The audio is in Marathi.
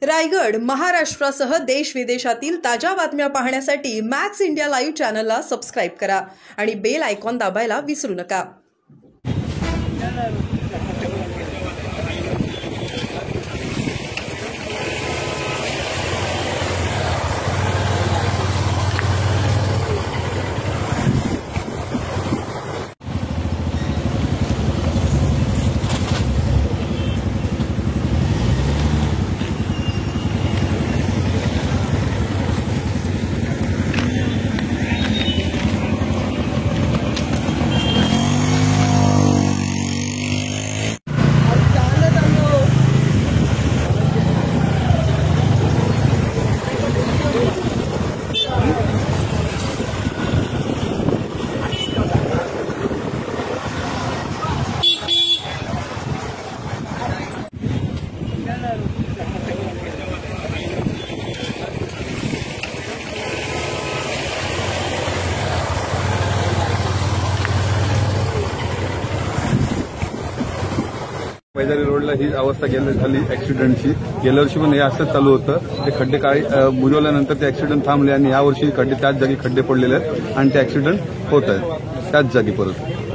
रायगड, महाराष्ट्रासह देश विदेशातील ताज्या बातम्या पाहण्यासाठी मॅक्स इंडिया लाईव्ह चॅनलला सबस्क्राईब करा आणि बेल आयकॉन दाबायला विसरू नका। पैजारी रोडला ही अवस्था झाली ऍक्सिडेंटची। गेल्या वर्षी पण हे असंच चालू होतं। ते खड्डे काही बुजवल्यानंतर ते ऍक्सिडेंट थांबले आणि यावर्षी खड्डे त्याच जागी खड्डे पडलेले आहेत आणि ते ऍक्सिडेंट होत आहेत त्याच जागी परत।